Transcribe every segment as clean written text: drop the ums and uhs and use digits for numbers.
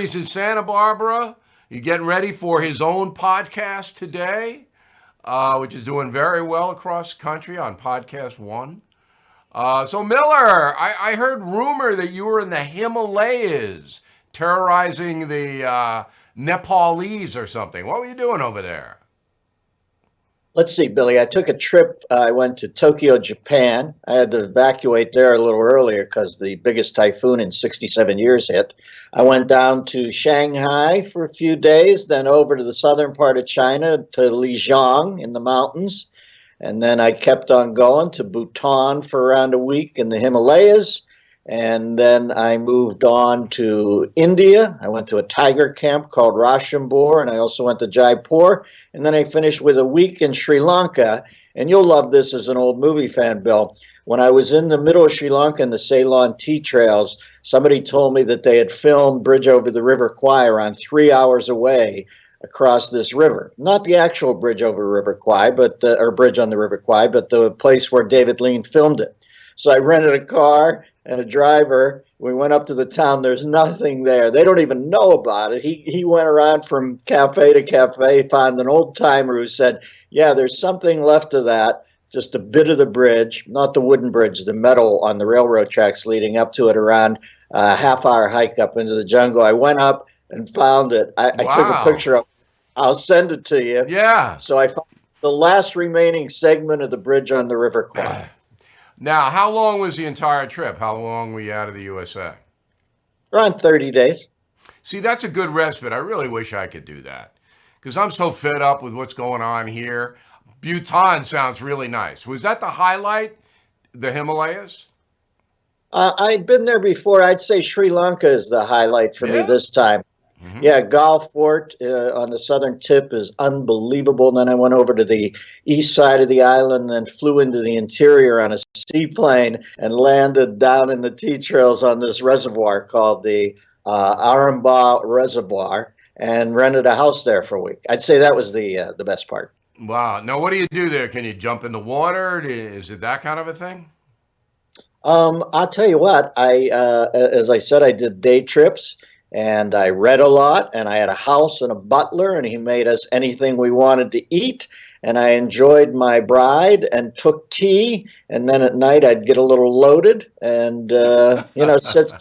He's in Santa Barbara. He's getting ready for his own podcast today, which is doing very well across the country on Podcast One. So Miller, I heard rumor that you were in the Himalayas terrorizing the Nepalese or something. What were you doing over there? Let's see, Billy. I took a trip. I went to Tokyo, Japan. I had to evacuate there a little earlier because the biggest typhoon in 67 years hit. I went down to Shanghai for a few days, then over to the southern part of China to Lijiang in the mountains. And then I kept on going to Bhutan for around a week in the Himalayas. And then I moved on to India. I went to a tiger camp called Rashambur, and I also went to Jaipur. And then I finished with a week in Sri Lanka. And you'll love this as an old movie fan, Bill. When I was in the middle of Sri Lanka in the Ceylon tea trails, somebody told me that they had filmed Bridge over the River Kwai around 3 hours away across this river. Not the actual bridge over River Kwai, or bridge on the River Kwai, but the place where David Lean filmed it. So I rented a car and a driver. We went up to the town. There's nothing there. They don't even know about it. He went around from cafe to cafe, found an old timer who said, yeah, there's something left of that, just a bit of the bridge, not the wooden bridge, the metal on the railroad tracks leading up to it, around a half-hour hike up into the jungle. I went up and found it. I took a Wow. picture of it. I'll send it to you. Yeah. So I found the last remaining segment of the bridge on the River Kwai. Now, how long was the entire trip? How long were you out of the USA? Around 30 days. See, that's a good respite. I really wish I could do that because I'm so fed up with what's going on here. Bhutan sounds really nice. Was that the highlight, the Himalayas? I'd been there before. I'd say Sri Lanka is the highlight for me Yeah. this time. Yeah, Gal Fort on the southern tip is unbelievable. Then I went over to the east side of the island and flew into the interior on a seaplane and landed down in the tea trails on this reservoir called the Aramba Reservoir and rented a house there for a week. I'd say that was the best part. Wow. Now, what do you do there? Can you jump in the water? Is it that kind of a thing? I'll tell you what. As I said, I did day trips. And I read a lot, and I had a house and a butler, and he made us anything we wanted to eat. And I enjoyed my bride and took tea. And then at night, I'd get a little loaded and, sit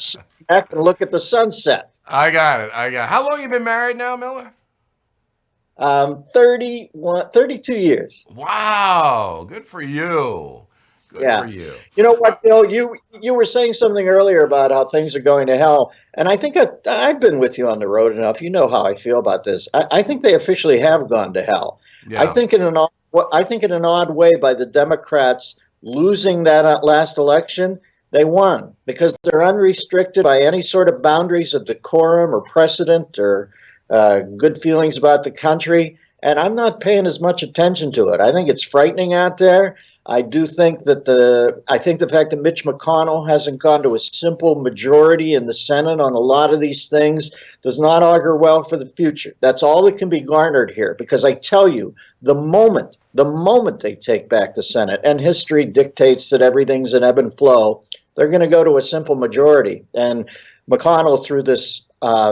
back and look at the sunset. I got it. How long you been married now, Miller? 32 years. Wow. Good for you. Good for Yeah. you. You know what, Bill? You were saying something earlier about how things are going to hell, and I think I've been with you on the road enough. You know how I feel about this. I think they officially have gone to hell. I Yeah. think I think in an odd way, by the Democrats losing that last election, they won because they're unrestricted by any sort of boundaries of decorum or precedent or good feelings about the country. And I'm not paying as much attention to it. I think it's frightening out there. I do think that I think the fact that Mitch McConnell hasn't gone to a simple majority in the Senate on a lot of these things does not augur well for the future. That's all that can be garnered here, because I tell you, the moment they take back the Senate, and history dictates that everything's an ebb and flow, they're going to go to a simple majority. And McConnell, through this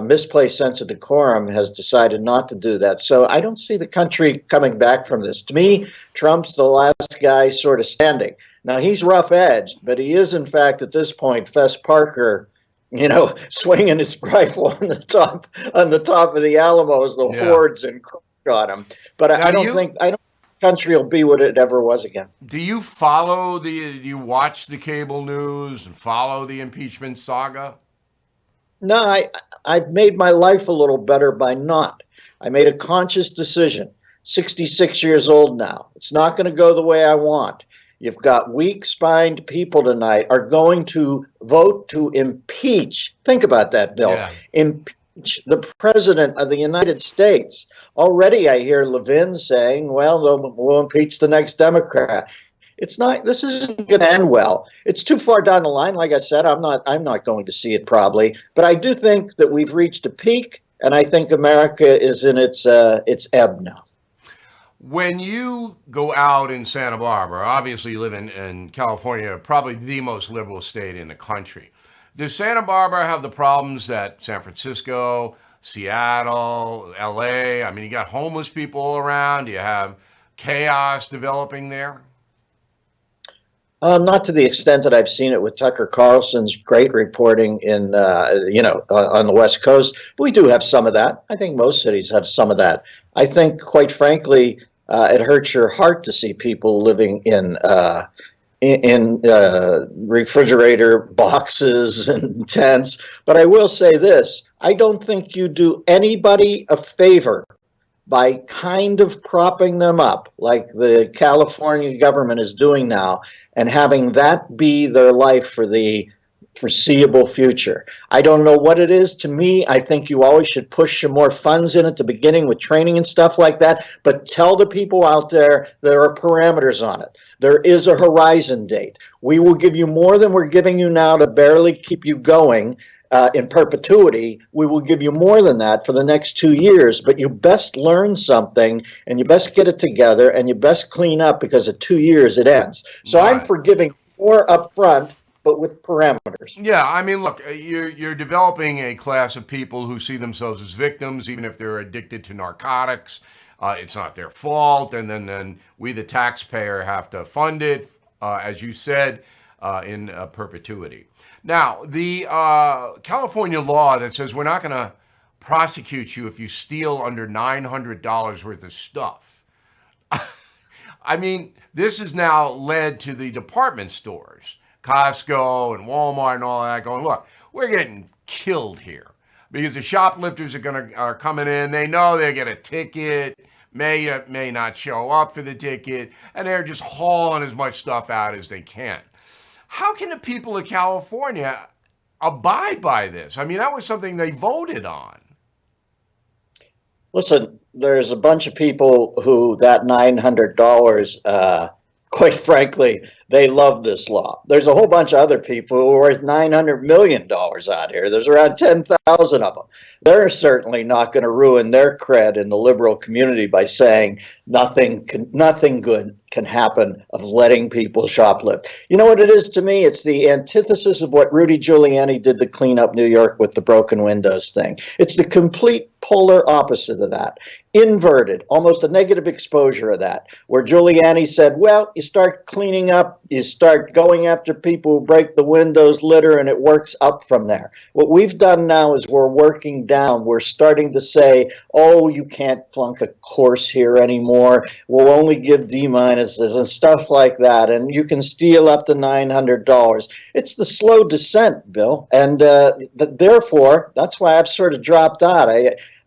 misplaced sense of decorum, has decided not to do that. So I don't see the country coming back from this. To me, Trump's the last guy sort of standing. Now, he's rough-edged, but he is, in fact, at this point, Fess Parker, swinging his rifle on the top of the Alamo as the Yeah. hordes encroach on him. But Now, I don't think the country will be what it ever was again. do you watch the cable news and follow the impeachment saga? No, I've made my life a little better by not. I made a conscious decision. 66 years old now. It's not going to go the way I want. You've got weak-spined people tonight are going to vote to impeach. Think about that, Bill. Yeah. Impeach the president of the United States. Already I hear Levin saying, well, we'll impeach the next Democrat. This isn't going to end well. It's too far down the line. Like I said, I'm not going to see it probably, but I do think that we've reached a peak, and I think America is in its ebb now. When you go out in Santa Barbara, obviously you live in California, probably the most liberal state in the country. Does Santa Barbara have the problems that San Francisco, Seattle, LA? I mean, you got homeless people all around. You have chaos developing there. Not to the extent that I've seen it with Tucker Carlson's great reporting in, on the West Coast. But we do have some of that. I think most cities have some of that. I think, quite frankly, it hurts your heart to see people living in refrigerator boxes and tents. But I will say this: I don't think you do anybody a favor by kind of propping them up like the California government is doing now and having that be their life for the foreseeable future. I don't know what it is. To me, I think you always should push some more funds in at the beginning with training and stuff like that, but tell the people out there there are parameters on it. There is a horizon date. We will give you more than we're giving you now to barely keep you going in perpetuity. We will give you more than that for the next 2 years, but you best learn something and you best get it together and you best clean up, because at 2 years it ends. So Right. I'm for giving more up front, but with parameters. Yeah, I mean, look, you're developing a class of people who see themselves as victims, even if they're addicted to narcotics. It's not their fault, and then we, the taxpayer, have to fund it, as you said, in perpetuity. Now, the California law that says we're not going to prosecute you if you steal under $900 worth of stuff. I mean, this has now led to the department stores, Costco and Walmart and all that, going, look, we're getting killed here because the shoplifters are coming in. They know they get a ticket, may not show up for the ticket, and they're just hauling as much stuff out as they can. How can the people of California abide by this? I mean, that was something they voted on. Listen, there's a bunch of people who that $900, quite frankly, they love this law. There's a whole bunch of other people who are worth $900 million out here. There's around 10,000 of them. They're certainly not going to ruin their cred in the liberal community by saying nothing good can happen of letting people shoplift. You know what it is to me? It's the antithesis of what Rudy Giuliani did to clean up New York with the broken windows thing. It's the complete polar opposite of that. Inverted, almost a negative exposure of that, where Giuliani said, well, you start cleaning up, you start going after people who break the windows, litter, and it works up from there. What we've done now is we're working down. We're starting to say, oh, you can't flunk a course here anymore. We'll only give D-minuses and stuff like that, and you can steal up to $900. It's the slow descent, Bill, and therefore, that's why I've sort of dropped out.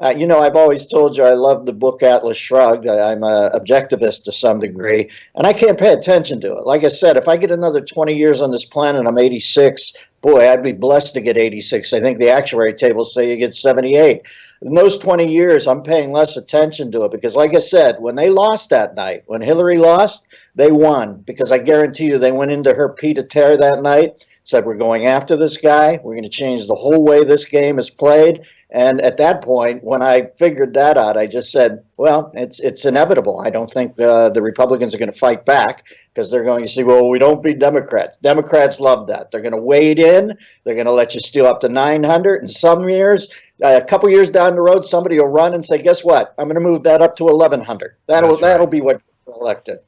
I've always told you I love the book Atlas Shrugged. I'm an objectivist to some degree, and I can't pay attention to it. Like I said, if I get another 20 years on this planet, I'm 86. Boy, I'd be blessed to get 86. I think the actuary tables say you get 78. In those 20 years, I'm paying less attention to it because, like I said, when they lost that night, when Hillary lost, they won, because I guarantee you they went into her pied-à-terre that night, said, we're going after this guy. We're going to change the whole way this game is played. And at that point, when I figured that out, I just said, well, it's inevitable. I don't think the Republicans are going to fight back, because they're going to say, well, we don't beat Democrats. Democrats love that. They're going to wade in. They're going to let you steal up to 900. In some years, a couple years down the road, somebody will run and say, guess what? I'm going to move that up to 1,100. That'll be what gets elected.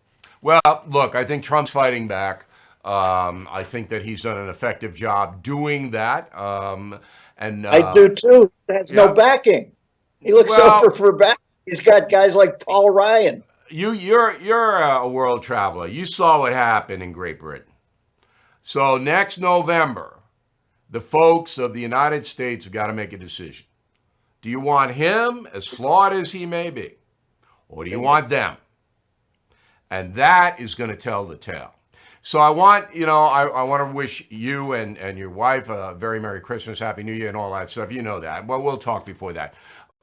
Well, look, I think Trump's fighting back. I think that he's done an effective job doing that. I do too. Has no backing. He looks over for back. He's got guys like Paul Ryan. You're a world traveler. You saw what happened in Great Britain. So next November, the folks of the United States have got to make a decision. Do you want him, as flawed as he may be, or do you want them? And that is going to tell the tale. So I want to wish you and your wife a very Merry Christmas, Happy New Year, and all that stuff. You know that. Well, we'll talk before that.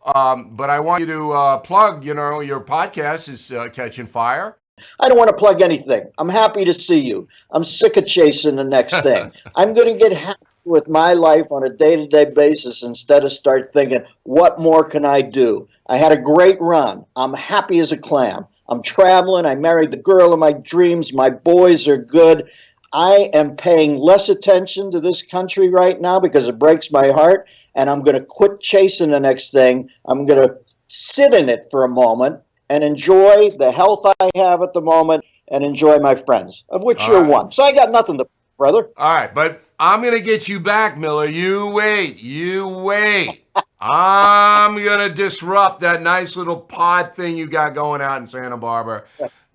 But I want you to plug, your podcast is catching fire. I don't want to plug anything. I'm happy to see you. I'm sick of chasing the next thing. I'm going to get happy with my life on a day-to-day basis instead of start thinking, what more can I do? I had a great run. I'm happy as a clam. I'm traveling. I married the girl of my dreams. My boys are good. I am paying less attention to this country right now because it breaks my heart, and I'm going to quit chasing the next thing. I'm going to sit in it for a moment and enjoy the health I have at the moment and enjoy my friends, of which All you're right. one. So I got nothing to, brother. All right, but I'm going to get you back, Miller. You wait. You wait. I'm going to disrupt that nice little pod thing you got going out in Santa Barbara.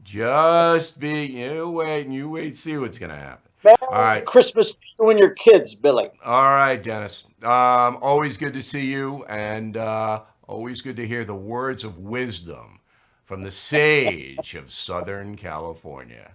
Just be, you wait, see what's going to happen. All Merry right. Christmas to you and your kids, Billy. All right, Dennis. Always good to see you, and always good to hear the words of wisdom from the sage of Southern California.